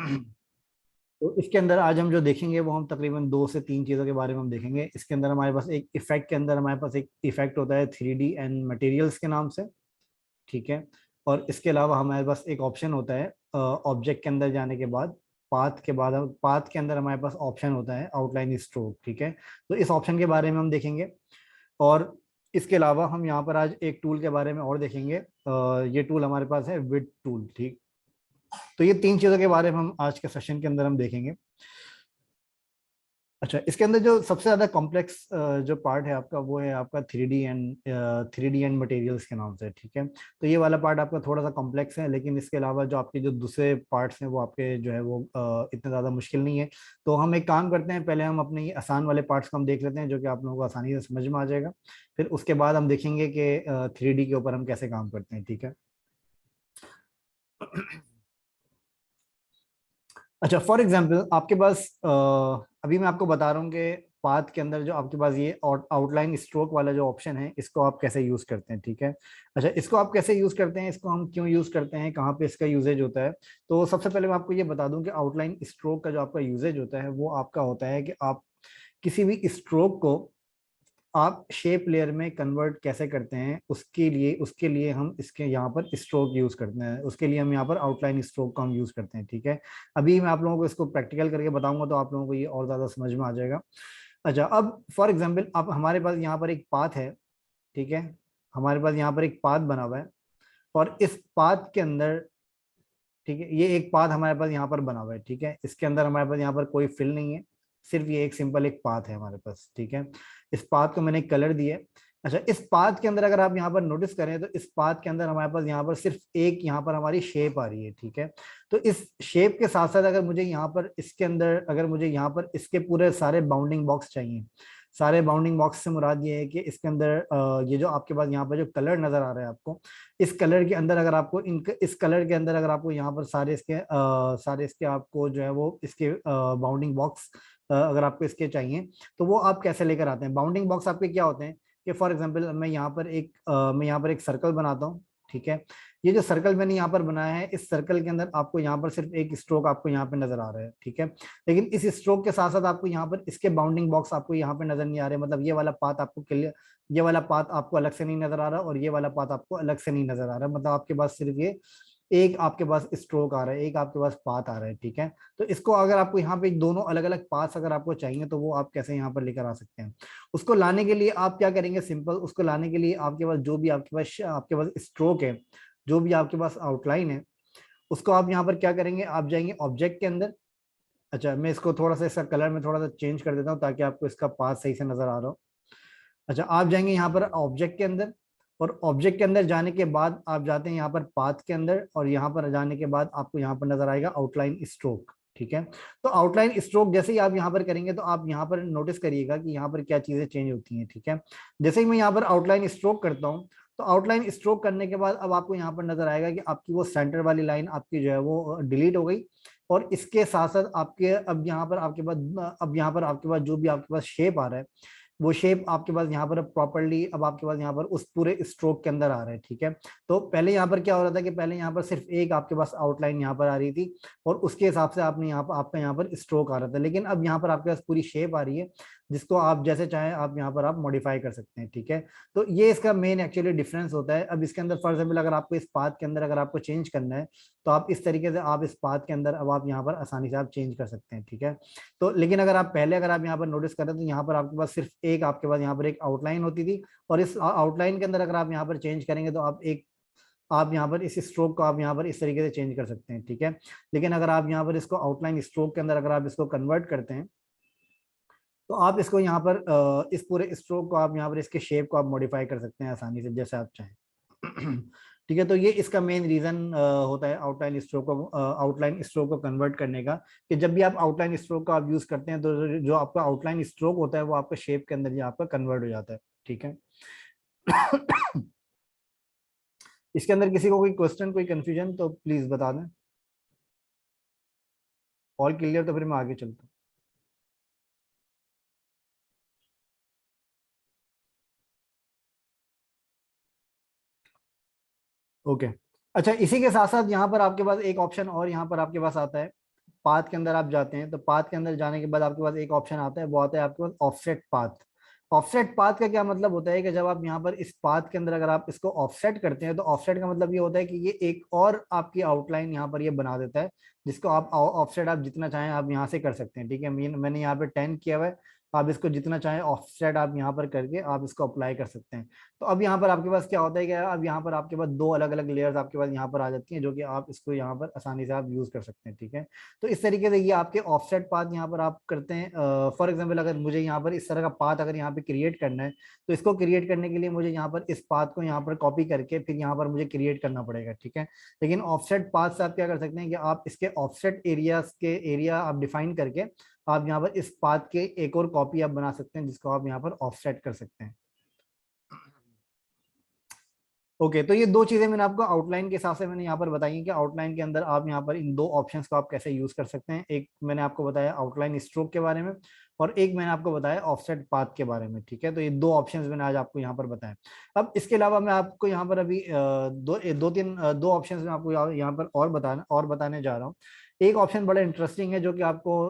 तो इसके अंदर आज हम जो देखेंगे वो हम तकरीबन 2 से 3 चीज़ों के बारे में हम देखेंगे। इसके अंदर हमारे पास एक इफेक्ट के अंदर हमारे पास एक इफेक्ट होता है 3D एंड मटेरियल्स के नाम से, ठीक है। और इसके अलावा हमारे पास एक ऑप्शन होता है ऑब्जेक्ट के अंदर जाने के बाद, पाथ के बाद, पाथ के अंदर हमारे पास ऑप्शन होता है आउटलाइन स्ट्रोक, ठीक है। तो इस ऑप्शन के बारे में हम देखेंगे। और इसके अलावा हम यहाँ पर आज एक टूल के बारे में और देखेंगे। ये टूल हमारे पास है विड टूल, ठीक। तो ये 3 चीज़ों के बारे में हम आज के सेशन के अंदर हम देखेंगे। अच्छा, इसके अंदर जो सबसे ज्यादा कॉम्प्लेक्स जो पार्ट है आपका, वो है आपका 3D एंड मटेरियल्स के नाम से, ठीक है। तो ये वाला पार्ट आपका थोड़ा सा कॉम्प्लेक्स है, लेकिन इसके अलावा जो आपके जो दूसरे पार्ट्स हैं वो आपके जो है वो इतने ज्यादा मुश्किल नहीं है। तो हम एक काम करते हैं, पहले हम अपने ये आसान वाले पार्ट्स को हम देख लेते हैं, जो कि आप लोगों को आसानी से समझ में आ जाएगा। फिर उसके बाद हम देखेंगे कि 3D के ऊपर हम कैसे काम करते हैं, ठीक है। अच्छा, फॉर एग्जाम्पल आपके पास अभी मैं आपको बता रहा हूँ कि पाथ के अंदर जो आपके पास ये आउटलाइन स्ट्रोक वाला जो ऑप्शन है, इसको आप कैसे यूज करते हैं, ठीक है। अच्छा, इसको आप कैसे यूज करते हैं, इसको हम क्यों यूज करते हैं, कहाँ पे इसका यूजेज होता है। तो सबसे पहले मैं आपको ये बता दूं कि आउटलाइन स्ट्रोक का जो आपका यूजेज होता है वो आपका होता है कि आप किसी भी स्ट्रोक को आप शेप लेयर में कन्वर्ट कैसे करते हैं, उसके लिए हम इसके यहाँ पर स्ट्रोक यूज करते हैं। उसके लिए हम यहाँ पर आउटलाइन स्ट्रोक का हम यूज करते हैं, ठीक है। अभी मैं आप लोगों को इसको प्रैक्टिकल करके बताऊंगा तो आप लोगों को ये और ज्यादा समझ में आ जाएगा। अच्छा, अब फॉर एग्जाम्पल आप हमारे पास यहाँ पर एक पाथ है, ठीक है। हमारे पास यहाँ पर एक पाथ बना हुआ है, और इस पाथ के अंदर, ठीक है, ये एक पाथ हमारे पास यहाँ पर बना हुआ है, ठीक है। इसके अंदर हमारे पास यहाँ पर कोई फिल नहीं है, सिर्फ ये एक सिंपल एक पाथ है हमारे पास, ठीक है। इस पाथ को मैंने कलर दिया है। अच्छा, इस पाथ के अंदर अगर आप यहाँ पर नोटिस करें तो इस पाथ के अंदर हमारे पास यहाँ पर सिर्फ एक यहाँ पर हमारी शेप आ रही है, ठीक है। तो इस शेप के साथ साथ अगर मुझे यहाँ पर इसके अंदर, अगर मुझे यहाँ पर इसके पूरे सारे बाउंडिंग बॉक्स चाहिए, सारे बाउंडिंग बॉक्स से मुराद ये है कि इसके अंदर ये जो आपके पास यहाँ पर जो कलर नजर आ रहा है आपको, इस कलर के अंदर अगर आपको इस कलर के अंदर अगर आपको यहाँ पर सारे इसके आपको जो है वो इसके बाउंडिंग बॉक्स अगर आपको इसके चाहिए, तो वो आप कैसे लेकर आते हैं। बाउंडिंग बॉक्स आपके क्या होते हैं कि फॉर एग्जांपल मैं यहाँ पर एक सर्कल बनाता हूँ, ठीक है। ये जो सर्कल मैंने यहाँ पर बनाया है, इस सर्कल के अंदर आपको यहाँ पर सिर्फ एक स्ट्रोक आपको यहाँ पे नजर आ रहा है, ठीक है। लेकिन इस स्ट्रोक के साथ साथ आपको यहाँ पर इसके बाउंडिंग बॉक्स आपको यहाँ पे नजर नहीं आ रहे, मतलब ये वाला पाथ आपको क्लियर, ये वाला पाथ आपको अलग से नहीं नजर आ रहा, और ये वाला पाथ आपको अलग से नहीं नजर आ रहा, मतलब आपके पास सिर्फ ये एक आपके पास स्ट्रोक आ रहा है, एक आपके पास पाथ आ रहा है, ठीक है। तो इसको अगर आपको यहाँ पे दोनों अलग अलग पाथ्स अगर आपको चाहिए तो वो आप कैसे यहाँ पर लेकर आ सकते हैं। उसको लाने के लिए आप क्या करेंगे, सिंपल, उसको लाने के लिए आपके पास जो भी आपके पास स्ट्रोक है, जो भी आपके पास आउटलाइन है, उसको आप यहाँ पर क्या करेंगे, आप जाएंगे ऑब्जेक्ट के अंदर। अच्छा, मैं इसको थोड़ा सा इसका कलर में थोड़ा सा चेंज कर देता हूँ ताकि आपको इसका पाथ सही से नजर आ रहा हो। अच्छा, आप जाएंगे यहाँ पर ऑब्जेक्ट के अंदर, और ऑब्जेक्ट के अंदर जाने के बाद आप जाते हैं यहाँ पर पाथ के अंदर, और यहाँ पर जाने के बाद आपको यहाँ पर नजर आएगा आउटलाइन स्ट्रोक, ठीक है। तो आउटलाइन स्ट्रोक जैसे ही आप यहाँ पर करेंगे तो आप यहाँ पर नोटिस करिएगा कि यहाँ पर क्या चीजें चेंज होती हैं, ठीक है। जैसे ही मैं यहाँ पर आउटलाइन स्ट्रोक करता हूँ, तो आउटलाइन स्ट्रोक करने के बाद अब आपको यहाँ पर नजर आएगा कि आपकी वो सेंटर वाली लाइन आपकी जो है वो डिलीट हो गई, और इसके साथ साथ आपके अब यहाँ पर आपके पास जो भी आपके पास शेप आ रहा है, वो शेप आपके पास यहाँ पर प्रॉपरली अब आपके पास यहाँ पर उस पूरे स्ट्रोक के अंदर आ रहा है, ठीक है। तो पहले यहाँ पर क्या हो रहा था कि पहले यहाँ पर सिर्फ एक आपके पास आउटलाइन यहाँ पर आ रही थी, और उसके हिसाब से आपने यहाँ पर आपका यहाँ पर स्ट्रोक आ रहा था, लेकिन अब यहाँ पर आपके पास पूरी शेप आ रही है, जिसको आप जैसे चाहें आप यहाँ पर आप मॉडिफाई कर सकते हैं, ठीक है। तो ये इसका मेन एक्चुअली डिफरेंस होता है। अब इसके अंदर फॉर एग्जाम्पल अगर आपको इस पाथ के अंदर अगर आपको चेंज करना है, तो आप इस तरीके से आप इस पाथ के अंदर अब आप यहाँ पर आसानी से आप चेंज कर सकते हैं, ठीक है। तो लेकिन अगर आप यहाँ पर नोटिस करें तो यहाँ पर आपके पास सिर्फ एक आपके पास यहाँ पर एक आउटलाइन होती थी, और इस आउटलाइन के अंदर अगर आप यहाँ पर चेंज करेंगे तो आप यहाँ पर इस स्ट्रोक को आप यहाँ पर इस तरीके से चेंज कर सकते हैं, ठीक है। लेकिन अगर आप यहाँ पर इसको आउटलाइन स्ट्रोक के अंदर अगर आप इसको कन्वर्ट करते हैं, तो आप इसको यहाँ पर इस पूरे स्ट्रोक को आप यहाँ पर इसके शेप को आप मॉडिफाई कर सकते हैं आसानी से जैसे आप चाहें। ठीक है, तो ये इसका मेन रीजन होता है आउटलाइन स्ट्रोक को कन्वर्ट करने का, कि जब भी आप आउटलाइन स्ट्रोक का आप यूज करते हैं तो जो आपका आउटलाइन स्ट्रोक होता है वो आपका शेप के अंदर ही आपका कन्वर्ट हो जाता है, ठीक है। इसके अंदर किसी को कोई क्वेश्चन कोई कंफ्यूजन तो प्लीज बता दें। ऑल क्लियर तो फिर मैं आगे चलता हूँ। ओके। अच्छा, इसी के साथ साथ यहाँ पर आपके पास एक ऑप्शन और यहाँ पर आपके पास आता है, पाथ के अंदर आप जाते हैं तो पाथ के अंदर जाने के बाद आपके पास एक ऑप्शन आता है, वो आता है आपके पास ऑफसेट पाथ। ऑफसेट पाथ का क्या मतलब होता है कि जब आप यहाँ पर इस पाथ के अंदर अगर आप इसको ऑफसेट करते हैं तो ऑफसेट का मतलब ये होता है कि ये एक और आपकी आउटलाइन यहाँ पर ये बना देता है, जिसको आप ऑफसेट आप जितना चाहें आप यहाँ से कर सकते हैं। ठीक है, मैंने यहाँ पे 10 किया हुआ है, आप इसको जितना चाहें ऑफसेट आप यहाँ पर करके आप इसको अप्लाई कर सकते हैं। तो अब यहाँ पर आपके पास क्या होता है कि अब यहाँ पर आपके पास दो अलग अलग लेयर्स आपके पास यहाँ पर आ जाती हैं, जो कि आप इसको यहाँ पर आसानी से आप यूज कर सकते हैं। ठीक है, तो इस तरीके से ये आपके ऑफसेट पाथ यहाँ पर आप करते हैं। फॉर एग्जाम्पल अगर मुझे यहाँ पर इस तरह का पाथ अगर यहाँ पे क्रिएट करना है, तो इसको क्रिएट करने के लिए मुझे यहाँ पर इस पाथ को यहाँ पर कॉपी करके फिर यहाँ पर मुझे क्रिएट करना पड़ेगा। ठीक है, लेकिन ऑफसेट पाथ से आप क्या कर सकते हैं कि आप इसके ऑफसेट एरियाज के एरिया आप डिफाइन करके आप यहाँ पर इस पाथ के एक और कॉपी आप बना सकते हैं, जिसको आप यहाँ पर ऑफसेट कर सकते हैं। ओके, तो ये दो चीजें मैंने आपको आउटलाइन के हिसाब से मैंने यहाँ पर बताई हैं कि आउटलाइन के अंदर आप यहाँ पर इन दो ऑप्शंस को आप कैसे यूज कर सकते हैं। एक मैंने आपको बताया आउटलाइन स्ट्रोक के बारे में, और एक मैंने आपको बताया ऑफसेट पाथ के बारे में। ठीक है, तो ये दो ऑप्शंस मैंने आज आपको यहाँ पर बताया। अब इसके अलावा मैं आपको यहाँ पर अभी दो ऑप्शंस मैं आपको यहाँ पर और बताने जा रहा हूँ। एक ऑप्शन बड़ा इंटरेस्टिंग है, जो कि आपको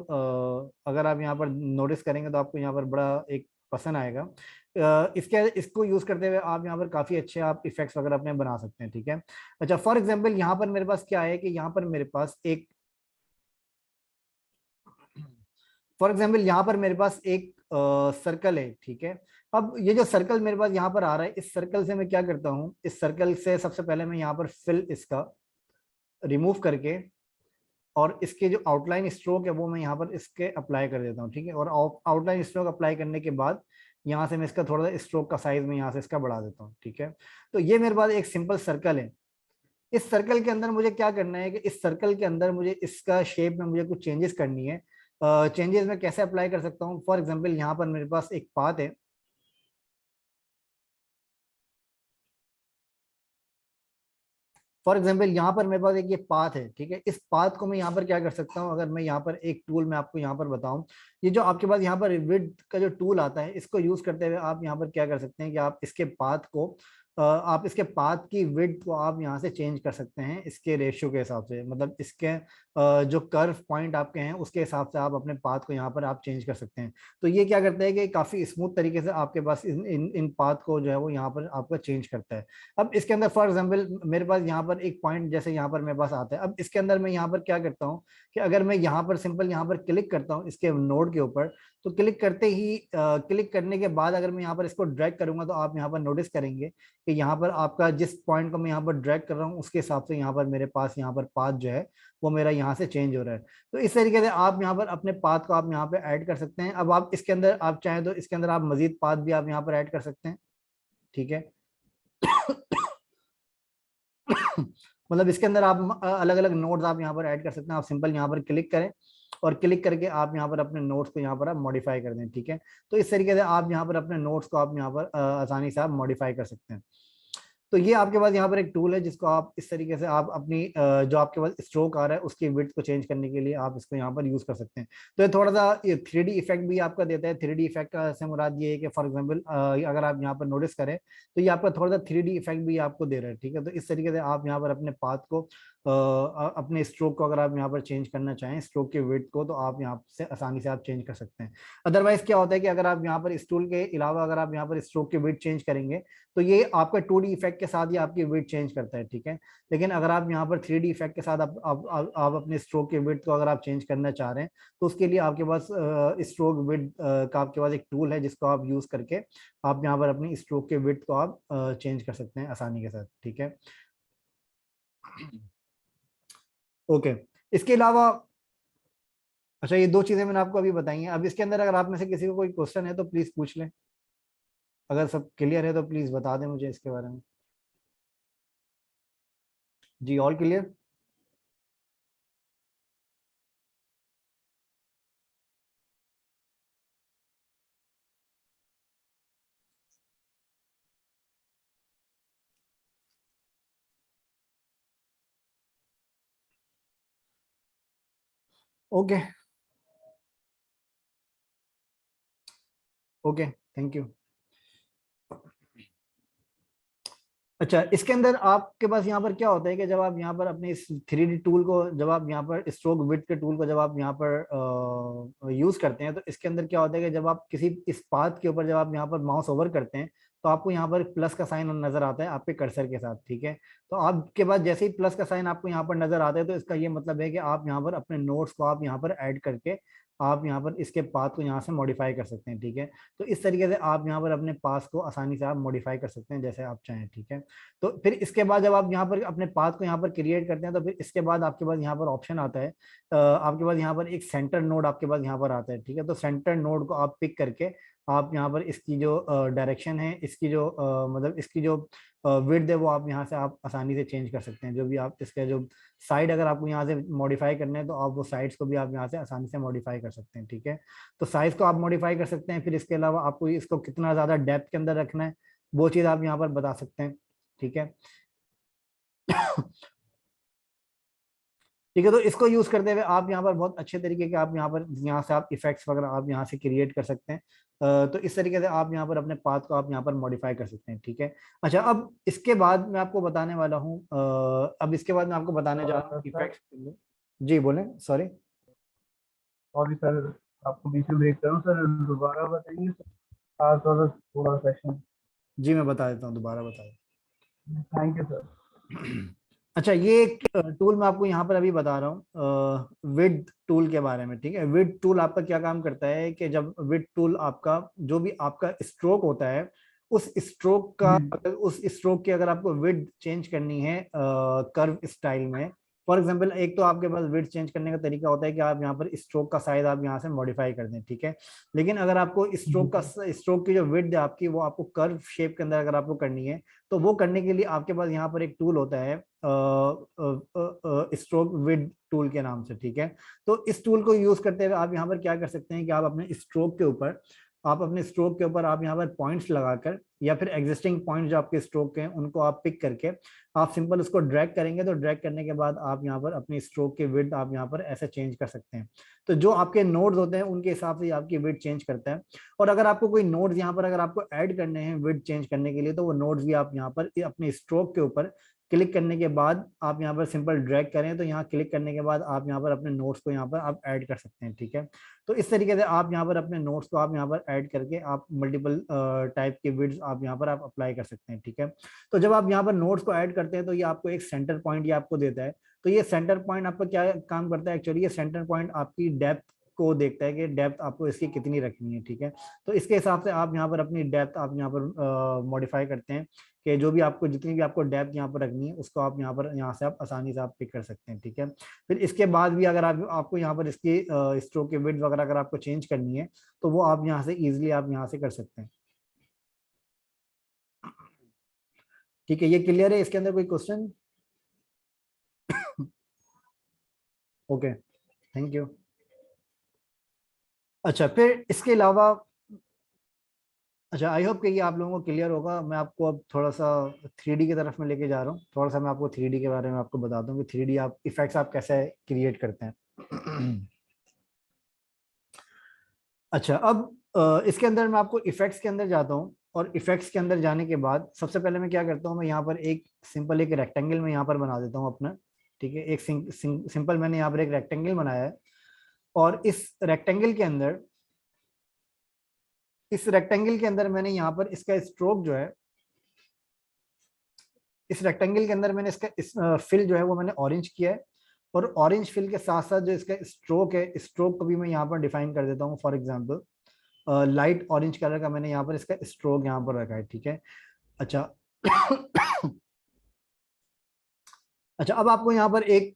अगर आप यहाँ पर नोटिस करेंगे तो आपको यहाँ पर बड़ा एक पसंद आएगा। इसको यूज करते हुए आप यहाँ पर काफी अच्छे आप इफेक्ट्स वगैरह अपने बना सकते हैं। ठीक है, अच्छा फॉर एग्जांपल यहाँ पर मेरे पास क्या है कि यहाँ पर मेरे पास एक सर्कल है। ठीक है, अब ये जो सर्कल मेरे पास यहाँ पर आ रहा है, इस सर्कल से मैं क्या करता हूँ, इस सर्कल से सबसे पहले मैं यहाँ पर फिल इसका रिमूव करके और इसके जो आउटलाइन स्ट्रोक है वो मैं यहाँ पर इसके अप्लाई कर देता हूँ। ठीक है, और आउटलाइन स्ट्रोक अप्लाई करने के बाद यहाँ से मैं इसका थोड़ा सा स्ट्रोक का साइज में यहाँ से इसका बढ़ा देता हूँ। ठीक है, तो ये मेरे पास एक सिंपल सर्कल है। इस सर्कल के अंदर मुझे क्या करना है कि इस सर्कल के अंदर मुझे इसका शेप में मुझे कुछ चेंजेस करनी है। चेंजेस मैं कैसे अप्लाई कर सकता हूँ, फॉर एग्जाम्पल यहाँ पर मेरे पास एक पाथ है। फॉर एग्जाम्पल यहाँ पर मेरे पास एक ये पाथ है। ठीक है, इस पाथ को मैं यहाँ पर क्या कर सकता हूँ, अगर मैं यहाँ पर एक टूल मैं आपको यहाँ पर बताऊं, ये जो आपके पास यहाँ पर विड्थ का जो टूल आता है, इसको यूज करते हुए आप यहाँ पर क्या कर सकते हैं कि आप इसके पाथ को आप इसके पाथ की विड्थ को आप यहाँ से चेंज कर सकते हैं इसके रेशियो के हिसाब से, मतलब इसके जो कर्व पॉइंट आपके हैं उसके हिसाब से आप अपने पाथ को यहाँ पर आप चेंज कर सकते हैं। तो ये क्या करता है कि काफी स्मूथ तरीके से आपके पास इन पाथ को जो है वो यहाँ पर आपका चेंज करता है। अब इसके अंदर फॉर एग्जांपल मेरे पास यहाँ पर एक पॉइंट जैसे यहाँ पर मेरे पास आता है। अब इसके अंदर मैं यहाँ पर क्या करता हूँ कि अगर मैं यहाँ पर सिंपल यहाँ पर क्लिक करता हूँ इसके नोड के ऊपर, तो क्लिक करते ही क्लिक करने के बाद अगर मैं यहाँ पर इसको ड्रैग करूंगा तो आप यहाँ पर नोटिस करेंगे कि यहाँ पर आपका जिस पॉइंट को मैं यहाँ पर ड्रैग कर रहा हूँ उसके हिसाब से यहाँ पर मेरे पास यहाँ पर पाथ जो है वो मेरा यहाँ से चेंज हो रहा है। तो इस तरीके से आप यहाँ पर अपने पाथ को आप यहाँ पे ऐड कर सकते हैं। अब आप इसके अंदर आप चाहें तो इसके अंदर आप मजीद पाथ भी आप यहाँ पर ऐड कर सकते हैं। ठीक है, मतलब इसके अंदर आप अलग अलग नोट्स आप यहाँ पर ऐड कर सकते हैं। आप सिंपल यहाँ पर क्लिक करें और क्लिक करके आप यहाँ पर अपने नोट्स को यहाँ पर आप मॉडिफाई कर दें। ठीक है, तो इस तरीके से आप यहाँ पर अपने नोट्स को आप यहाँ पर आसानी से आप मॉडिफाई कर सकते हैं। तो ये आपके पास यहाँ पर एक टूल है जिसको आप इस तरीके से आप अपनी जो आपके पास स्ट्रोक आ रहा है उसकी विड्थ को चेंज करने के लिए आप इसको यहाँ पर यूज कर सकते हैं। तो ये थोड़ा सा ये 3D इफेक्ट भी आपका देता है। 3D इफेक्ट का से मुराद ये है कि फॉर एग्जांपल अगर आप यहाँ पर नोटिस करें तो ये आपका थोड़ा सा 3D इफेक्ट भी आपको दे रहा है। ठीक है, तो इस तरीके से आप यहाँ पर अपने पाथ को अपने स्ट्रोक को अगर आप यहाँ पर चेंज करना चाहें, स्ट्रोक के विड्थ को, तो आप यहाँ से आसानी से आप चेंज कर सकते हैं। अदरवाइज क्या होता है कि अगर आप यहाँ पर इस टूल के अलावा अगर आप यहाँ पर स्ट्रोक के विड्थ चेंज करेंगे तो ये आपका 2D इफेक्ट के साथ ही आपकी विड्थ चेंज करता है। ठीक है, लेकिन अगर आप यहाँ पर 3D इफेक्ट के साथ आप अपने स्ट्रोक के विड्थ को अगर आप चेंज करना चाह रहे हैं तो उसके लिए आपके पास स्ट्रोक विड्थ का आपके पास एक टूल है जिसको आप यूज करके आप यहाँ पर अपनी स्ट्रोक के विड्थ को आप चेंज कर सकते हैं आसानी के साथ। ठीक है, ओके, इसके अलावा अच्छा ये दो चीजें मैंने आपको अभी बताई हैं। अब इसके अंदर अगर आप में से किसी को कोई क्वेश्चन है तो प्लीज पूछ लें। अगर सब क्लियर है तो प्लीज बता दें मुझे इसके बारे में। जी, all clear. Okay, okay, thank you. अच्छा, इसके अंदर आपके पास यहाँ पर क्या होता है कि जब आप यहाँ पर अपने इस 3D टूल को, जब आप यहाँ पर स्ट्रोक विड्थ के टूल को जब आप यहाँ पर यूज करते हैं, तो इसके अंदर क्या होता है कि जब आप किसी इस पाथ के ऊपर जब आप यहाँ पर माउस ओवर करते हैं, तो आपको यहाँ पर प्लस का साइन नजर आता है आपके कर्सर के साथ, ठीक है। तो आपके पास जैसे ही प्लस का साइन आपको यहाँ पर नजर आता है, तो इसका ये मतलब है कि आप यहाँ पर अपने नोट्स को आप यहाँ पर ऐड करके आप यहाँ पर इसके पाथ को यहाँ से मॉडिफाई कर सकते हैं, ठीक है। तो इस तरीके से आप यहाँ पर अपने पाथ को आसानी से आप मॉडिफाई कर सकते हैं जैसे आप चाहें, ठीक है। तो फिर इसके बाद जब आप यहाँ पर अपने पाथ को यहाँ पर क्रिएट करते हैं, तो फिर इसके बाद आपके पास यहाँ पर ऑप्शन आता है, आपके पास यहाँ पर एक सेंटर नोड आपके पास यहाँ पर आता है, ठीक है। तो सेंटर नोड को आप पिक करके आप यहाँ पर इसकी जो डायरेक्शन है, इसकी जो मतलब इसकी जो विड्थ है, वो आप यहाँ से आप आसानी से चेंज कर सकते हैं। जो भी आप इसका जो साइड अगर आपको यहाँ से मॉडिफाई करना है, तो आप वो साइड्स को भी आप यहाँ से आसानी से मॉडिफाई कर सकते हैं, ठीक है। तो साइज को आप मॉडिफाई कर सकते हैं। फिर इसके अलावा आपको इसको कितना ज्यादा डेप्थ के अंदर रखना है, वो चीज आप यहाँ पर बता सकते हैं, ठीक है। ठीक है, तो इसको यूज करते हुए आप यहाँ पर बहुत अच्छे तरीके के आप यहाँ से आप इफेक्ट्स वगैरह आप यहाँ से क्रिएट कर सकते हैं। तो इस तरीके से आप यहाँ पर अपने पाथ को आप यहाँ पर मॉडिफाई कर सकते हैं, ठीक है। अच्छा, अब इसके बाद मैं आपको बताने वाला हूँ, अब इसके बाद मैं आपको बताने जा रहा हूँ सर इफेक्ट्स। जी बोलें, सॉरी। सॉरी सर, आपको बीच में ब्रेक करूँ सर, दोबारा बताइए सर, आज थोड़ा सेशन। जी मैं बता देता हूँ, दोबारा बता देता थैंक यू सर। हूँ। अच्छा, ये एक टूल मैं आपको यहाँ पर अभी बता रहा हूँ विड टूल के बारे में, ठीक है। विड टूल आपका क्या काम करता है कि जब विड टूल आपका जो भी आपका स्ट्रोक होता है, उस स्ट्रोक का, जी अगर उस स्ट्रोक की अगर आपको विड चेंज करनी है कर्व स्टाइल में, फॉर एग्जांपल, एक तो आपके पास विड चेंज करने का तरीका होता है कि आप यहाँ पर स्ट्रोक का साइज आप यहाँ से मॉडिफाई कर दें, ठीक है। लेकिन अगर आपको जी स्ट्रोक का, स्ट्रोक की जो विड है आपकी, वो आपको कर्व शेप के अंदर अगर आपको करनी है, तो वो करने के लिए आपके पास यहाँ पर एक टूल होता है स्ट्रोक विड टूल के नाम से, ठीक है। तो इस टूल को यूज करते हुए आप यहाँ पर क्या कर सकते हैं कि आप अपने स्ट्रोक के ऊपर, आप यहाँ पर पॉइंट्स लगाकर, या फिर एग्जिस्टिंग पॉइंट जो आपके स्ट्रोक के हैं उनको आप पिक करके आप सिंपल उसको ड्रैग करेंगे, तो ड्रैग करने के बाद आप यहाँ पर अपनी स्ट्रोक के विड्थ आप यहाँ पर ऐसे चेंज कर सकते हैं। तो जो आपके नोड्स होते हैं उनके हिसाब से आपकी विड्थ चेंज करता है। और अगर आपको कोई नोड्स यहाँ पर अगर आपको ऐड करने हैं विड्थ चेंज करने के लिए, तो वो नोड्स भी आप यहाँ पर अपने स्ट्रोक के ऊपर क्लिक करने के बाद आप यहाँ पर सिंपल ड्रैग करें, तो यहाँ क्लिक करने के बाद आप यहाँ पर अपने नोट्स को यहाँ पर आप ऐड कर सकते हैं, ठीक है। तो इस तरीके से आप यहाँ पर अपने नोट्स को आप यहाँ पर ऐड करके आप मल्टीपल टाइप के विड्स आप यहाँ पर आप अप्लाई कर सकते हैं, ठीक है। तो जब आप यहाँ पर नोट्स को ऐड करते हैं, तो ये आपको एक सेंटर पॉइंट ये आपको देता है। तो ये सेंटर पॉइंट आपका क्या काम करता है एक्चुअली, ये सेंटर पॉइंट आपकी डेप्थ को देखता है कि डेप्थ आपको इसकी कितनी रखनी है, ठीक है। तो इसके हिसाब से आप यहाँ पर अपनी डेप्थ आप यहाँ पर मॉडिफाई करते हैं कि जो भी आपको, जितनी भी आपको डेप्थ यहाँ पर रखनी है, उसको आप यहाँ पर यहाँ से आप आसानी से आप पिक कर सकते हैं, ठीक है। फिर इसके बाद भी अगर आपको यहाँ पर इसकी स्ट्रोक की विड्थ वगैरह अगर आपको चेंज करनी है, तो वो आप यहाँ से इजीली आप यहाँ से कर सकते हैं, ठीक है। ये क्लियर है? इसके अंदर कोई क्वेश्चन? Okay, thank you. अच्छा, फिर इसके अलावा, अच्छा आई होप कि ये आप लोगों को क्लियर होगा। मैं आपको अब थोड़ा सा 3D की तरफ में लेके जा रहा हूँ। थोड़ा सा मैं आपको 3D के बारे में आपको बताता हूँ कि 3D आप इफेक्ट्स आप कैसे क्रिएट करते हैं। अच्छा, अब इसके अंदर मैं आपको इफेक्ट्स के अंदर जाता हूँ, और इफेक्ट्स के अंदर जाने के बाद सबसे पहले मैं क्या करता हूँ, मैं यहाँ पर एक सिंपल एक रेक्टेंगल में यहाँ पर बना देता हूँ अपना, ठीक है। एक सिंपल मैंने यहाँ पर एक रेक्टेंगल बनाया है, और इस रेक्टेंगल के अंदर मैंने यहाँ पर इसका स्ट्रोक जो है, इस रेक्टेंगल के अंदर मैंने इसका फिल जो है वो मैंने ऑरेंज किया है। और ऑरेंज फिल के साथ साथ जो इसका स्ट्रोक है, स्ट्रोक को भी मैं यहाँ पर डिफाइन कर देता हूँ। For example, light orange colour का मैंने यहाँ पर इसका स्ट्रोक यहाँ पर रखा है, ठीक है। अच्छा, अच्छा, अब आपको यहाँ पर एक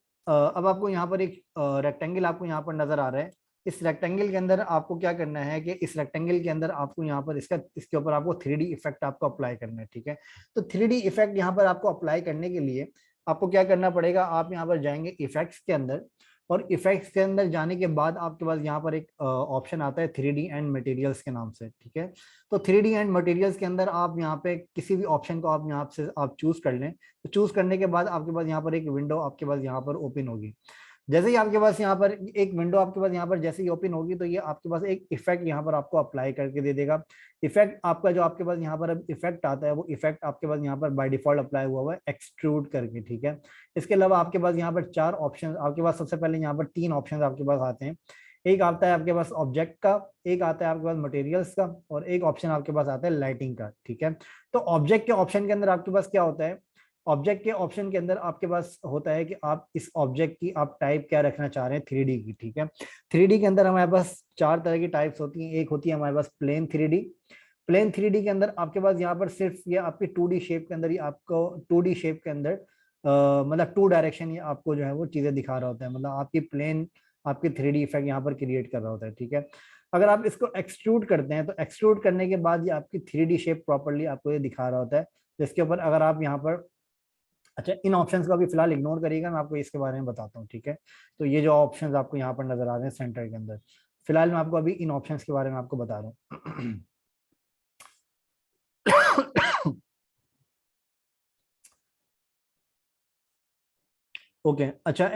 रेक्टेंगल आपको यहाँ पर नजर आ रहा है। इस रेक्टेंगल के अंदर आपको क्या करना है कि इस रेक्टेंगल के अंदर आपको यहाँ पर इसके ऊपर आपको 3D इफेक्ट आपको अप्लाई करना है, ठीक है। तो 3D इफेक्ट यहाँ पर आपको अप्लाई करने के लिए आपको क्या करना पड़ेगा, आप यहाँ पर जाएंगे इफेक्ट्स के अंदर, और इफेक्ट्स के अंदर जाने के बाद आपके पास यहाँ पर एक ऑप्शन आता है 3D एंड मटेरियल्स के नाम से, ठीक है। तो 3D एंड मटेरियल्स के अंदर आप यहाँ पे किसी भी ऑप्शन को आप यहाँ से आप चूज कर लें। तो चूज करने के बाद आपके पास यहाँ पर एक विंडो आपके पास यहाँ पर ओपन होगी। जैसे ही आपके पास यहाँ पर एक विंडो आपके पास यहाँ पर जैसे ही ओपन होगी तो ये आपके पास एक इफेक्ट यहाँ पर आपको अप्लाई करके दे देगा। इफेक्ट आपका जो आपके पास यहाँ पर अब इफेक्ट आता है वो इफेक्ट आपके पास यहाँ पर बाय डिफॉल्ट अप्लाई हुआ है एक्सट्रूड करके, ठीक है। इसके अलावा आपके पास यहाँ पर 4 ऑप्शन आपके पास, सबसे पहले यहाँ पर 3 ऑप्शन आपके पास आते हैं। एक आता है आपके पास ऑब्जेक्ट का, एक आता है आपके पास मटेरियल्स का, और एक ऑप्शन आपके पास आता है लाइटिंग का, ठीक है। तो ऑब्जेक्ट के ऑप्शन के अंदर आपके पास क्या होता है, ऑब्जेक्ट के ऑप्शन के अंदर आपके पास होता है कि आप इस ऑब्जेक्ट की आप टाइप क्या रखना चाह रहे हैं 3D की, ठीक है। 3D के अंदर हमारे पास 4 तरह की टाइप्स होती हैं। एक होती है हमारे पास प्लेन 3D। प्लेन 3D के अंदर आपके पास यहाँ पर सिर्फ ये आपकी 2D शेप के अंदर ही आपको 2D शेप के अंदर मतलब 2 डायरेक्शन ये आपको जो है वो चीजें दिखा रहा होता है, मतलब आपकी प्लेन आपकी 3D इफेक्ट यहाँ पर क्रिएट कर रहा होता है, ठीक है। अगर आप इसको एक्सट्रूड करते हैं तो एक्सट्रूड करने के बाद ये आपकी 3D शेप प्रॉपरली आपको ये दिखा रहा होता है, जिसके ऊपर अगर आप यहाँ पर, अच्छा इन ऑप्शंस को अभी फिलहाल इग्नोर करिएगा, मैं आपको इसके बारे में बताता हूँ, ठीक है। तो ये जो ऑप्शंस आपको यहाँ पर नजर आ रहे हैं सेंटर के अंदर, फिलहाल मैं आपको अभी इन ऑप्शंस के बारे में आपको बता रहा हूँ। ओके अच्छा,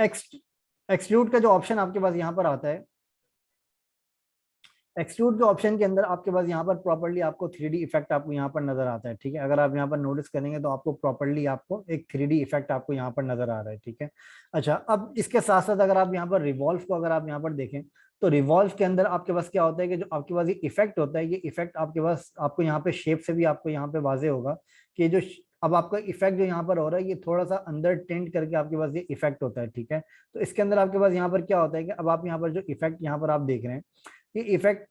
एक्सट्रूड का जो ऑप्शन आपके पास यहाँ पर आता है, एक्सट्रूड के ऑप्शन के अंदर आपके पास यहाँ पर प्रॉपर्ली आपको 3D इफेक्ट आपको यहाँ पर नजर आता है, ठीक है। अगर आप यहाँ पर नोटिस करेंगे तो आपको प्रॉपर्ली आपको एक 3D इफेक्ट आपको यहाँ पर नजर आ रहा है, ठीक है। अच्छा अब इसके साथ साथ अगर आप यहाँ पर रिवॉल्व को अगर आप यहाँ पर देखें तो रिवॉल्व के अंदर आपके पास क्या होता है कि जो आपके पास ये इफेक्ट होता है, ये इफेक्ट आपके पास आपको यहाँ पे शेप से भी आपको यहाँ पे वाजे होगा कि जो अब आपका इफेक्ट जो यहाँ पर हो रहा है ये थोड़ा सा अंदर टेंट करके आपके पास ये इफेक्ट होता है, ठीक है। तो इसके अंदर आपके पास यहाँ पर क्या होता है कि अब आप यहाँ पर जो इफेक्ट यहाँ पर आप देख रहे हैं ये इफेक्ट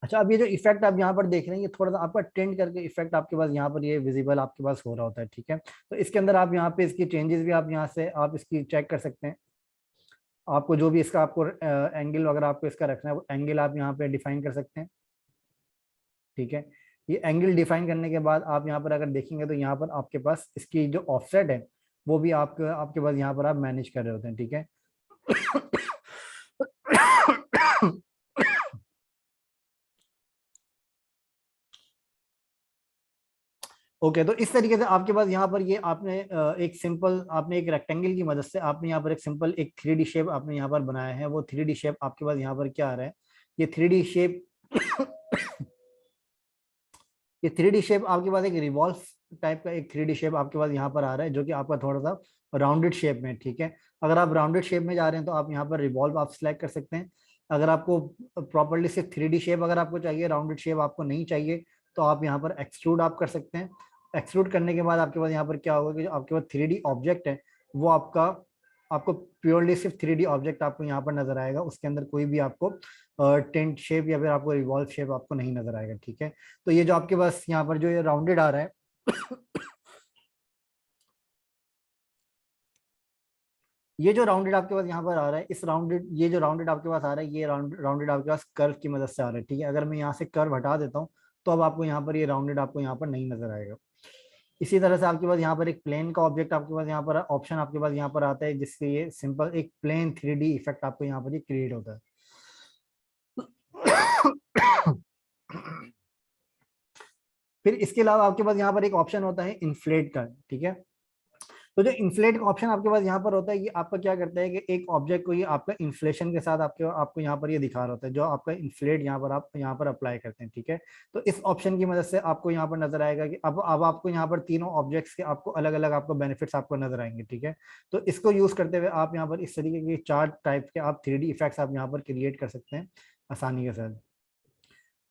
अच्छा अब ये जो इफेक्ट आप यहाँ पर देख रहे हैं ये थोड़ा सा आपका टेंड करके इफेक्ट आपके पास यहाँ पर ये विजिबल आपके पास हो रहा होता है, ठीक है। तो इसके अंदर आप यहाँ पे इसकी चेंजेस भी आप यहाँ से आप इसकी चेक कर सकते हैं। आपको जो भी इसका आपको एंगल वगैरह आपको इसका रखना है वो एंगल आप यहाँ पे डिफाइन कर सकते हैं, ठीक है। ये एंगल डिफाइन करने के बाद आप यहाँ पर अगर देखेंगे तो यहाँ पर आपके पास इसकी जो ऑफसेट है वो भी आपके आपके पास यहाँ पर आप मैनेज कर रहे होते हैं, ठीक है। ओके तो इस तरीके से आपके पास यहाँ पर ये आपने एक सिंपल आपने एक रेक्टेंगल की मदद से आपने यहाँ पर एक सिंपल एक 3D शेप आपने यहाँ पर बनाया है। वो 3D शेप आपके पास यहाँ पर क्या आ रहा है, ये 3D शेप ये 3D शेप आपके पास एक रिवॉल्व टाइप का एक 3D शेप आपके पास यहाँ पर आ रहा है जो कि आपका थोड़ा सा राउंडेड शेप में, ठीक है। अगर आप राउंडेड शेप में जा रहे हैं तो आप यहाँ पर रिवॉल्व आप सिलेक्ट कर सकते हैं। अगर आपको प्रॉपरली सिर्फ 3D शेप अगर आपको चाहिए, राउंडेड शेप आपको नहीं चाहिए, तो आप यहाँ पर एक्सट्रूड आप कर सकते हैं। एक्सट्रूड करने के बाद आपके पास यहाँ पर क्या होगा कि जो आपके पास 3D ऑब्जेक्ट है वो आपका आपको प्योरली सिर्फ 3D ऑब्जेक्ट आपको यहाँ पर नजर आएगा, उसके अंदर कोई भी आपको टेंट शेप या फिर आपको रिवॉल्व शेप आपको नहीं नजर आएगा, ठीक है। तो ये जो आपके पास यहाँ पर जो ये राउंडेड आ रहा है ये जो राउंडेड आपके पास यहाँ पर आ रहा है, इस राउंडेड ये जो राउंडेड आपके पास आ रहा है ये राउंडेड आपके पास कर्व की मदद से आ रहा है, ठीक है। अगर मैं यहाँ से कर्व हटा देता हूँ तो अब आपको यहाँ पर ये राउंडेड आपको यहाँ पर नहीं नजर आएगा। इसी तरह से आपके पास यहाँ पर एक प्लेन का ऑब्जेक्ट आपके पास यहाँ पर ऑप्शन आपके पास यहाँ पर आता है, जिससे ये सिंपल एक प्लेन 3D इफेक्ट आपको यहाँ पर ये क्रिएट होता है। फिर इसके अलावा आपके पास यहाँ पर एक ऑप्शन होता है इन्फ्लेट का, ठीक है। तो जो इन्फ्लेट का ऑप्शन आपके पास यहाँ पर होता है ये आपका क्या करता है कि एक ऑब्जेक्ट को ये आपका इन्फ्लेशन के साथ आपके आपको यहाँ पर ये दिखा रहा होता है, जो आपका इन्फ्लेट यहाँ पर आप यहाँ पर अप्लाई करते हैं, ठीक है। तो इस ऑप्शन की मदद से आपको यहाँ पर नजर आएगा कि अब आपको यहाँ पर तीनों ऑब्जेक्ट्स के आपको अलग अलग आपको बेनिफिट्स आपको नजर आएंगे, ठीक है। तो इसको यूज करते हुए आप यहाँ पर इस तरीके के 4 टाइप के आप 3D इफेक्ट्स आप यहाँ पर क्रिएट कर सकते हैं आसानी के साथ।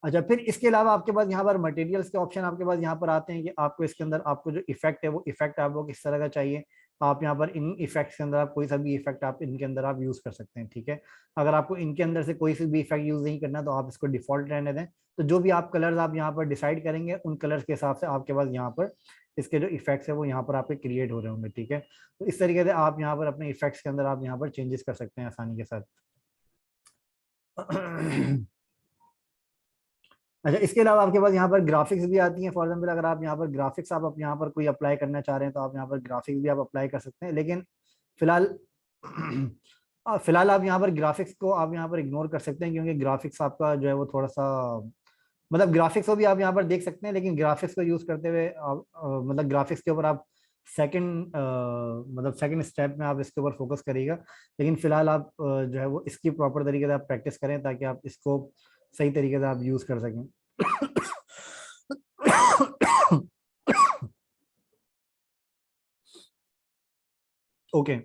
अच्छा फिर इसके अलावा आपके पास यहाँ पर मटेरियल्स के ऑप्शन आपके पास यहाँ पर आते हैं कि आपको इसके अंदर आपको जो इफेक्ट है वो इफेक्ट आपको किस तरह का चाहिए। आप यहाँ पर इन इफेक्ट्स के अंदर आप कोई सा भी इफेक्ट आप इनके अंदर आप यूज कर सकते हैं, ठीक है। अगर आपको इनके अंदर से कोई सी भी इफेक्ट यूज नहीं करना तो आप इसको डिफॉल्ट रहने दें। तो जो भी आप कलर्स आप यहाँ पर डिसाइड करेंगे उन कलर्स के हिसाब से आपके पास यहाँ पर इसके जो इफेक्ट्स है वो यहाँ पर आपके क्रिएट हो रहे होंगे, ठीक है। तो इस तरीके से आप यहाँ पर अपने इफेक्ट्स के अंदर आप यहाँ पर चेंजेस कर सकते हैं आसानी के साथ। अच्छा इसके अलावा आपके पास यहाँ पर ग्राफिक्स भी आती हैं। फॉर एग्जाम्पल अगर आप यहाँ पर ग्राफिक्स आप यहाँ पर कोई अप्लाई करना चाह रहे हैं तो आप यहाँ पर ग्राफिक्स भी आप अप्लाई कर सकते हैं, लेकिन फिलहाल फिलहाल आप यहाँ पर ग्राफिक्स को आप यहाँ पर इग्नोर कर सकते हैं, क्योंकि ग्राफिक्स आपका जो है वो थोड़ा सा मतलब ग्राफिक्स को भी आप यहाँ पर देख सकते हैं, लेकिन ग्राफिक्स को यूज करते हुए आप मतलब ग्राफिक्स के ऊपर आप सेकंड मतलब सेकंड स्टेप में आप इसके ऊपर फोकस करिएगा। लेकिन फिलहाल आप जो है वो इसकी प्रॉपर तरीके से आप प्रैक्टिस करें ताकि आप इसको सही तरीके से आप यूज कर सकें। ओके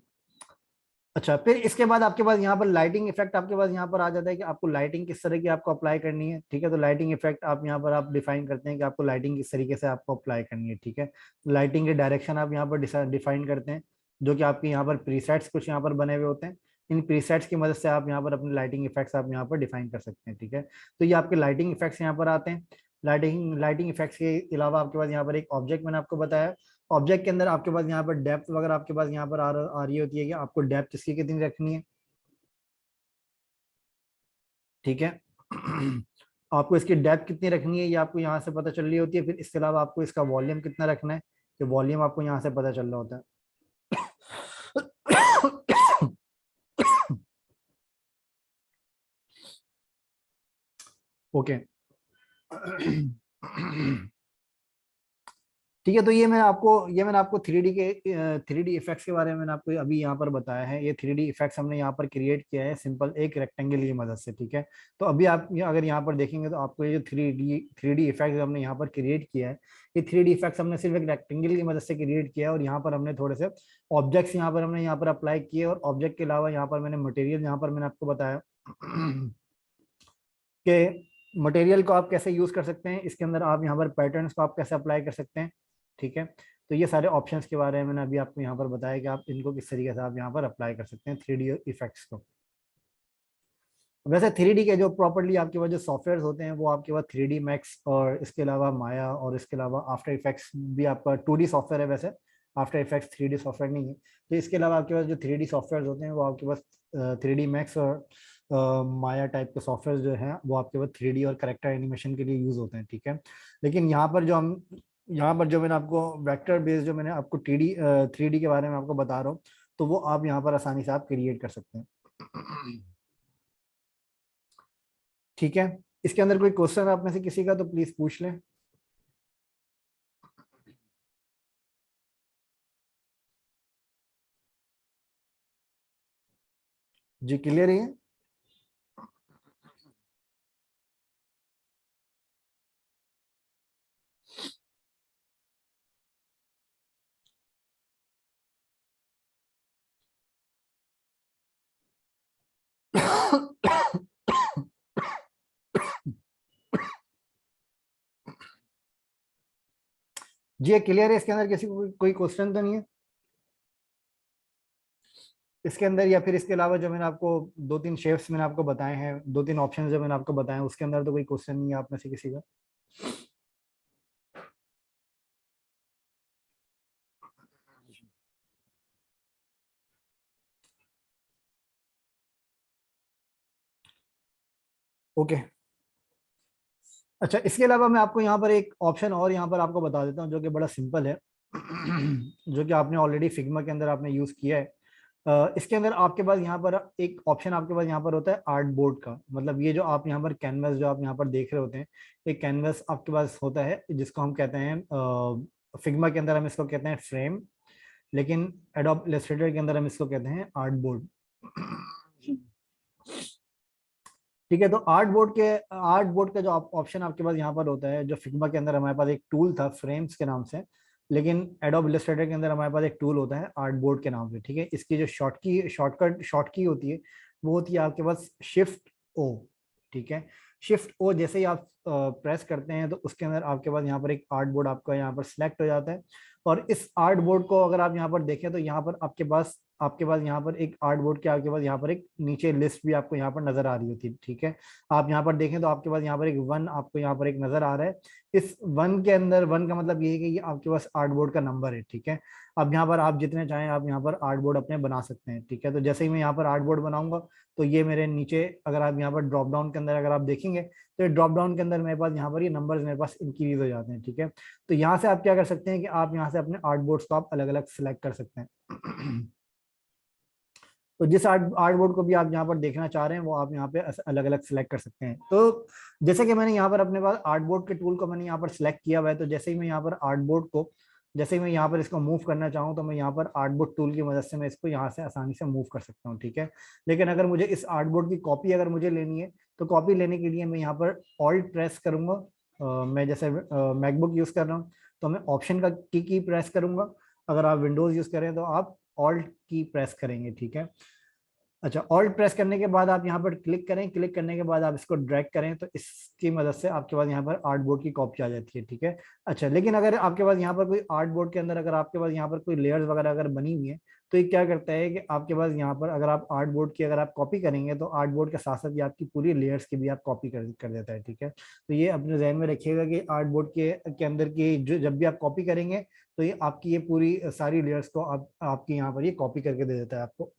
अच्छा, फिर इसके बाद आपके पास यहाँ पर लाइटिंग इफेक्ट आपके पास यहाँ पर आ जाता है कि आपको लाइटिंग किस तरह की आपको अप्लाई करनी है। ठीक है, तो लाइटिंग इफेक्ट आप यहाँ पर आप डिफाइन करते हैं कि आपको लाइटिंग किस तरीके से आपको अप्लाई करनी है। ठीक है, लाइटिंग के डायरेक्शन आप यहाँ पर डिफाइन करते हैं, जो कि आपके यहाँ पर प्रीसेट्स कुछ यहाँ पर बने हुए होते हैं। इन प्रीसेट्स की मदद से आप यहाँ पर अपने लाइटिंग इफेक्ट्स आप यहाँ पर डिफाइन कर सकते हैं। ठीक है, तो ये आपके लाइटिंग इफेक्ट्स यहाँ पर आते हैं। लाइटिंग इफेक्ट्स के अलावा आपके पास यहाँ पर एक ऑब्जेक्ट मैंने आपको बताया। ऑब्जेक्ट के अंदर आपके पास यहाँ पर डेप्थ वगैरह आपके पास यहाँ पर आ रही होती है कि आपको डेप्थ इसकी कितनी रखनी है। ठीक है, आपको इसकी डेप्थ कितनी रखनी है ये आपको यहाँ से पता चल रही होती है। फिर इसके अलावा आपको इसका वॉल्यूम कितना रखना है, ये वॉल्यूम आपको यहाँ से पता चल रहा होता है। ओके ठीक है, तो ये मैंने आपको थ्री डी इफेक्ट्स के बारे में मैंने आपको अभी यहाँ पर बताया है। ये थ्री डी इफेक्ट्स हमने यहाँ पर क्रिएट किया है सिंपल एक रेक्टेंगल की मदद से। ठीक है, तो अभी आप अगर यहाँ पर देखेंगे तो आपको ये जो थ्री डी इफेक्ट हमने यहाँ पर क्रिएट किया है, ये थ्री डी इफेक्ट्स हमने सिर्फ एक रेक्टेंगल की मदद से क्रिएट किया है। और यहाँ पर हमने थोड़े से ऑब्जेक्ट्स हमने यहाँ पर अप्लाई किए, और ऑब्जेक्ट के अलावा यहाँ पर मैंने मटेरियल यहाँ पर मैंने आपको बताया कि मटेरियल को आप कैसे यूज कर सकते हैं। इसके अंदर आप यहाँ पर पैटर्न्स को आप कैसे अप्लाई कर सकते हैं। ठीक है, तो ये सारे ऑप्शंस के बारे में मैंने अभी आपको यहाँ पर बताया कि आप इनको किस तरीके से आप यहाँ पर अप्लाई कर सकते हैं थ्री डी इफेक्ट्स को। वैसे थ्री डी के जो प्रॉपर्ली आपके पास जो सॉफ्टवेयर होते हैं वो आपके पास थ्री डी मैक्स और इसके अलावा माया और इसके अलावा आफ्टर इफेक्ट्स भी आपका टू डी सॉफ्टवेयर है। वैसे after effects three D software नहीं है। तो इसके अलावा आपके पास जो थ्री डी सॉफ्टवेयर होते हैं वो आपके पास थ्री डी मैक्स और माया टाइप के सॉफ्टवेयर जो है वो आपके पास थ्री डी और करेक्टर एनिमेशन के लिए यूज होते हैं। ठीक है, लेकिन यहाँ पर जो मैंने आपको वेक्टर बेस्ड जो मैंने आपको थ्री डी के बारे में आपको बता रहा हूँ, तो वो आप यहाँ पर आसानी से आप क्रिएट कर सकते हैं। ठीक है, इसके अंदर कोई क्वेश्चन आप में से किसी का तो प्लीज पूछ लें। जी क्लियर है। जी क्लियर है, इसके अंदर किसी को कोई क्वेश्चन तो नहीं है इसके अंदर, या फिर इसके अलावा जो मैंने आपको दो तीन शेप्स मैंने आपको बताए हैं, दो तीन ऑप्शन जो मैंने आपको बताए हैं, उसके अंदर तो कोई क्वेश्चन नहीं है आप में से किसी का। ओके अच्छा, इसके अलावा मैं आपको यहाँ पर एक ऑप्शन और यहाँ पर आपको बता देता हूँ जो कि बड़ा सिंपल है, जो कि आपने ऑलरेडी फिग्मा के अंदर आपने यूज किया है। इसके अंदर आपके पास यहाँ पर एक ऑप्शन आपके पास यहाँ पर होता है आर्ट बोर्ड का। मतलब ये जो आप यहाँ पर कैनवस जो आप यहाँ पर देख रहे होते हैं, एक कैनवस आपके पास होता है जिसको हम कहते हैं फिग्मा के अंदर हम इसको कहते हैं फ्रेम, लेकिन एडोब इलस्ट्रेटर के अंदर हम इसको कहते हैं आर्ट बोर्ड। ठीक है, तो आर्ट बोर्ड का जो ऑप्शन आपके पास यहाँ पर होता है, जो फिग्मा के अंदर हमारे पास एक टूल था फ्रेम्स के नाम से, लेकिन एडोब इलस्ट्रेटर के अंदर हमारे पास एक टूल होता है आर्ट बोर्ड के नाम से। ठीक है, इसकी जो शॉर्ट की होती है वो होती है आपके पास शिफ्ट ओ। ठीक है, शिफ्ट ओ जैसे ही आप प्रेस करते हैं तो उसके अंदर आपके पास यहाँ पर एक आर्ट बोर्ड आपका यहाँ पर सिलेक्ट हो जाता है। और इस आर्ट बोर्ड को अगर आप यहाँ पर देखें तो यहाँ पर आपके पास यहाँ पर एक आर्ट बोर्ड के आपके पास यहाँ पर एक नीचे लिस्ट भी आपको यहाँ पर नजर आ रही होती है। ठीक है, आप यहाँ पर देखें तो आपके पास यहाँ पर एक वन आपको यहाँ पर एक नजर आ रहा है। इस वन के अंदर वन का मतलब ये है कि ये आपके पास आर्ट बोर्ड का नंबर है। ठीक है, अब यहाँ पर आप जितने चाहें आप यहाँ पर आर्ट बोर्ड अपने बना सकते हैं। ठीक है, तो जैसे ही मैं यहाँ पर आर्ट बोर्ड बनाऊंगा तो ये मेरे नीचे अगर आप यहाँ पर ड्रॉप डाउन के अंदर अगर आप देखेंगे तो ड्रॉप डाउन के अंदर मेरे पास यहाँ पर ये नंबर्स मेरे पास इंक्रीज हो जाते हैं। ठीक है, तो यहाँ से आप क्या कर सकते हैं कि आप यहाँ से अपने आर्ट बोर्ड्स को आप अलग अलग सिलेक्ट कर सकते हैं। तो जिस आर्ट बोर्ड को भी आप यहाँ पर देखना चाह रहे हैं वो आप यहाँ पे अलग अलग सिलेक्ट कर सकते हैं। तो जैसे कि मैंने यहाँ पर अपने पास आर्ट बोर्ड के टूल को मैंने यहाँ पर सिलेक्ट किया हुआ है, तो जैसे ही मैं यहाँ पर आर्ट बोर्ड को जैसे ही मैं यहाँ पर इसको मूव करना चाहूँ तो मैं यहाँ पर आर्टबोर्ड टूल की मदद से मैं इसको यहाँ से आसानी से मूव कर सकता हूँ, ठीक है। लेकिन अगर मुझे इस आर्टबोर्ड की कॉपी अगर मुझे लेनी है तो कॉपी लेने के लिए मैं यहाँ पर ऑल्ट प्रेस करूंगा। मैं जैसे मैकबुक यूज कर रहा हूँ तो मैं ऑप्शन का की प्रेस करूंगा। अगर आप विंडोज यूज करें तो आप ऑल्ट की प्रेस करेंगे, ठीक है। अच्छा, ऑल्ट प्रेस करने के बाद आप यहाँ पर क्लिक करें, क्लिक करने के बाद आप इसको ड्रैग करें तो इसकी मदद से आपके पास यहाँ पर आर्टबोर्ड की कॉपी आ जाती है, ठीक है। अच्छा, लेकिन अगर आपके पास यहाँ पर कोई आर्टबोर्ड के अंदर अगर आपके पास यहाँ पर कोई लेयर्स वगैरह अगर बनी हुई है तो ये क्या करता है कि आपके पास यहाँ पर अगर आप आर्टबोर्ड की अगर आप कॉपी करेंगे तो आर्टबोर्ड के साथ साथ ये आपकी पूरी लेयर्स की भी आप कॉपी कर देता है, ठीक है। तो ये अपने जहन में रखिएगा कि आर्टबोर्ड के अंदर की जो जब भी आप कॉपी करेंगे तो ये आपकी ये पूरी सारी लेयर्स को आपकी यहाँ पर ये कॉपी करके दे देता है आपको।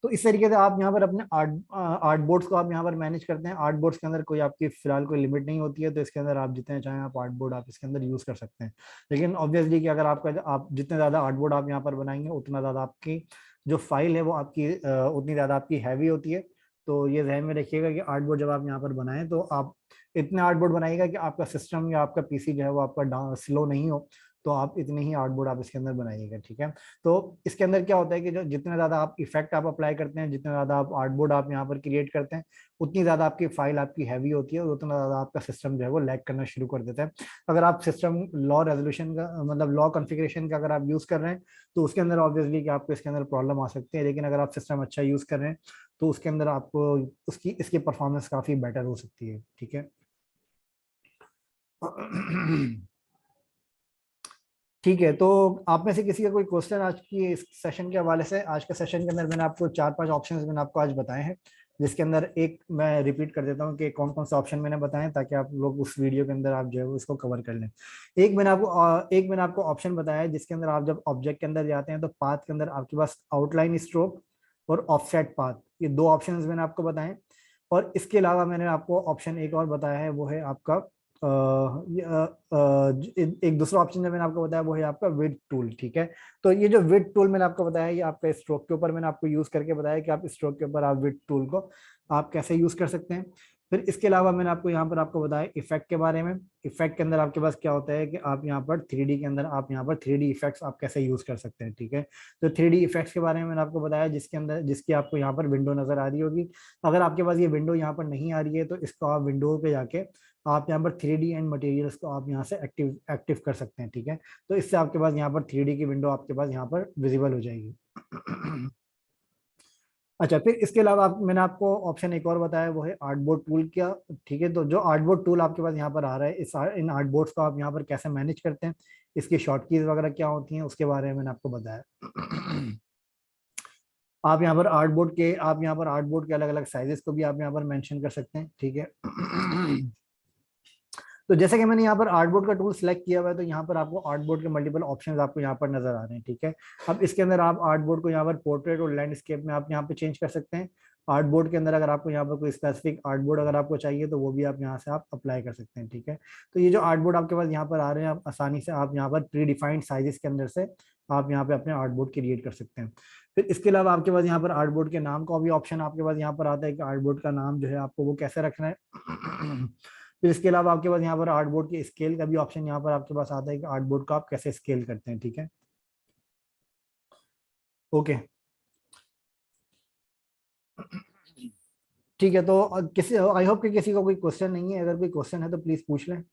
तो इस तरीके से आप यहाँ पर अपने आर्ट बोर्ड्स को आप यहाँ पर मैनेज करते हैं। आर्ट बोर्ड्स के अंदर कोई आपकी फिलहाल कोई लिमिट नहीं होती है, तो इसके अंदर आप जितने चाहें आप आर्ट बोर्ड आप इसके अंदर यूज कर सकते हैं। लेकिन ऑब्वियसली कि अगर आपका आप जितने ज्यादा आर्ट बोर्ड आप यहाँ पर बनाएंगे उतना ज्यादा आपकी जो फाइल है वो आपकी उतनी ज्यादा आपकी हैवी होती है। तो ये ध्यान में रखिएगा कि आर्ट बोर्ड जब आप यहाँ पर बनाएं तो आप इतने आर्ट बोर्ड बनाइएगा कि आपका सिस्टम या आपका पीसी जो है वो आपका स्लो नहीं हो। तो आप इतने ही आर्ट बोर्ड आप इसके अंदर बनाइएगा, ठीक है। तो इसके अंदर क्या होता है कि जो जितने ज्यादा आप इफेक्ट आप अप्लाई करते हैं, जितने ज्यादा आप आर्टबोर्ड आप यहाँ पर क्रिएट करते हैं, उतनी ज्यादा आपकी फाइल आपकी हैवी होती है और उतना ज्यादा आपका सिस्टम जो है वो लैग करना शुरू कर देता है। अगर आप सिस्टम लॉ रेजोल्यूशन का मतलब लॉ कॉन्फ़िगरेशन का अगर आप यूज कर रहे हैं तो उसके अंदर ऑब्वियसली कि आपको इसके अंदर प्रॉब्लम आ सकती है। लेकिन अगर आप सिस्टम अच्छा यूज कर रहे हैं तो उसके अंदर आपको उसकी इसकी परफॉर्मेंस काफी बेटर हो सकती है, ठीक है। ठीक है, तो आप में से किसी का कोई क्वेश्चन आज की इस सेशन के हवाले से? आज के सेशन के अंदर मैंने आपको 4-5 ऑप्शंस मैंने आपको आज बताए हैं, जिसके अंदर एक मैं रिपीट कर देता हूँ कि कौन कौन से ऑप्शन मैंने बताए हैं ताकि आप लोग उस वीडियो के अंदर आप जो है उसको कवर कर लें। एक मैंने आपको ऑप्शन बताया है जिसके अंदर आप जब ऑब्जेक्ट के अंदर जाते हैं तो पाथ के अंदर आपके पास आउटलाइन स्ट्रोक और ऑफसेट पाथ, ये दो ऑप्शन मैंने आपको बताए। और इसके अलावा मैंने आपको ऑप्शन एक और बताया है, वो है आपका एक दूसरा ऑप्शन जो मैंने आपको बताया वो है आपका विड टूल, ठीक है। तो ये जो विड टूल मैंने आपको बताया ये आपका स्ट्रोक के ऊपर मैंने आपको यूज करके बताया कि आप स्ट्रोक के ऊपर आप विड टूल को आप कैसे यूज कर सकते हैं। फिर इसके अलावा मैंने आपको यहाँ पर आपको बताया इफेक्ट के बारे में। इफेक्ट के अंदर आपके पास क्या होता है कि आप यहाँ पर 3D के अंदर आप यहाँ पर 3D इफेक्ट्स आप कैसे यूज कर सकते हैं, ठीक है। तो 3D इफेक्ट्स के बारे में मैंने आपको बताया जिसके अंदर जिसकी आपको यहाँ पर विंडो नजर आ रही होगी। अगर आपके पास ये विंडो यहाँ पर नहीं आ रही है तो इसको आप विंडो पे जाके आप यहाँ पर 3D एंड मटेरियल्स को आप यहाँ से एक्टिव कर सकते हैं, ठीक है। तो इससे आपके पास यहाँ पर 3D की विंडो आपके पास यहाँ पर विजिबल हो जाएगी। अच्छा, फिर इसके अलावा मैंने आपको ऑप्शन एक और बताया वो है आर्टबोर्ड टूल क्या, ठीक है। तो जो आर्टबोर्ड टूल आपके पास यहाँ पर आ रहा है इन आर्टबोर्ड्स को आप यहाँ पर कैसे मैनेज करते हैं, इसकी शॉर्ट कीज वगैरह क्या होती हैं उसके बारे में मैंने आपको बताया। आप यहाँ पर आर्टबोर्ड के अलग अलग साइजेस को भी आप यहाँ पर मेंशन कर सकते हैं, ठीक है। तो जैसे कि मैंने यहाँ पर आर्टबोर्ड का टूल सेलेक्ट किया हुआ है तो यहाँ पर आपको आर्टबोर्ड के मल्टीपल ऑप्शंस आपको यहाँ पर नजर आ रहे हैं, ठीक है। अब इसके अंदर आप आर्टबोर्ड को यहाँ पर पोर्ट्रेट और लैंडस्केप में आप यहाँ पे चेंज कर सकते हैं। आर्टबोर्ड के अंदर अगर आपको यहाँ पर कोई स्पेसिफिक आर्टबोर्ड अगर आपको चाहिए तो वो भी आप यहाँ से आप अप्लाई कर सकते हैं, ठीक है। तो ये जो आर्टबोर्ड आपके पास यहाँ पर आ रहे हैं आप आसानी से आप यहाँ पर प्री डिफाइंड साइजेस के अंदर से आप यहाँ पे अपने आर्टबोर्ड क्रिएट कर सकते हैं। फिर इसके अलावा आपके पास यहाँ पर आर्टबोर्ड के नाम का भी ऑप्शन आपके पास यहाँ पर आता है कि आर्टबोर्ड का नाम जो है आपको वो कैसे रखना है। फिर इसके अलावा आपके पास यहाँ पर आर्टबोर्ड के स्केल का भी ऑप्शन यहाँ पर आपके पास आता है कि आर्टबोर्ड को आप कैसे स्केल करते हैं, ठीक है। ओके, ठीक है। तो किसी आई होप कि किसी को कोई क्वेश्चन नहीं है, अगर कोई क्वेश्चन है तो प्लीज पूछ लें।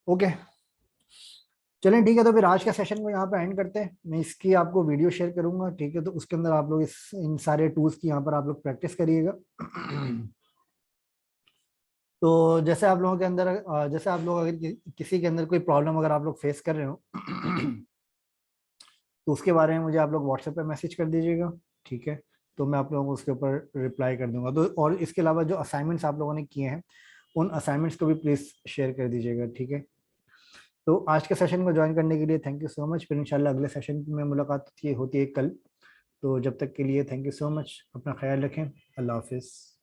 ओके, चलें ठीक है। तो फिर आज का सेशन को यहाँ पे एंड करते हैं। मैं इसकी आपको वीडियो शेयर करूंगा, ठीक है। तो उसके अंदर आप लोग इन सारे टूल्स की यहाँ पर आप लोग प्रैक्टिस करिएगा। तो जैसे आप लोगों के अंदर जैसे आप लोग अगर किसी के अंदर कोई प्रॉब्लम अगर आप लोग फेस कर रहे हो तो उसके बारे में मुझे आप लोग व्हाट्सएप पे मैसेज कर दीजिएगा, ठीक है। तो मैं आप लोगों को उसके ऊपर रिप्लाई कर दूंगा। तो और इसके अलावा जो असाइनमेंट्स आप लोगों ने किए हैं उन असाइनमेंट्स को भी प्लीज शेयर कर दीजिएगा, ठीक है। तो आज के सेशन को ज्वाइन करने के लिए थैंक यू सो मच। फिर इंशाल्लाह अगले सेशन में मुलाकात होती है कल। तो जब तक के लिए थैंक यू सो मच, अपना ख्याल रखें, अल्लाह हाफिज़।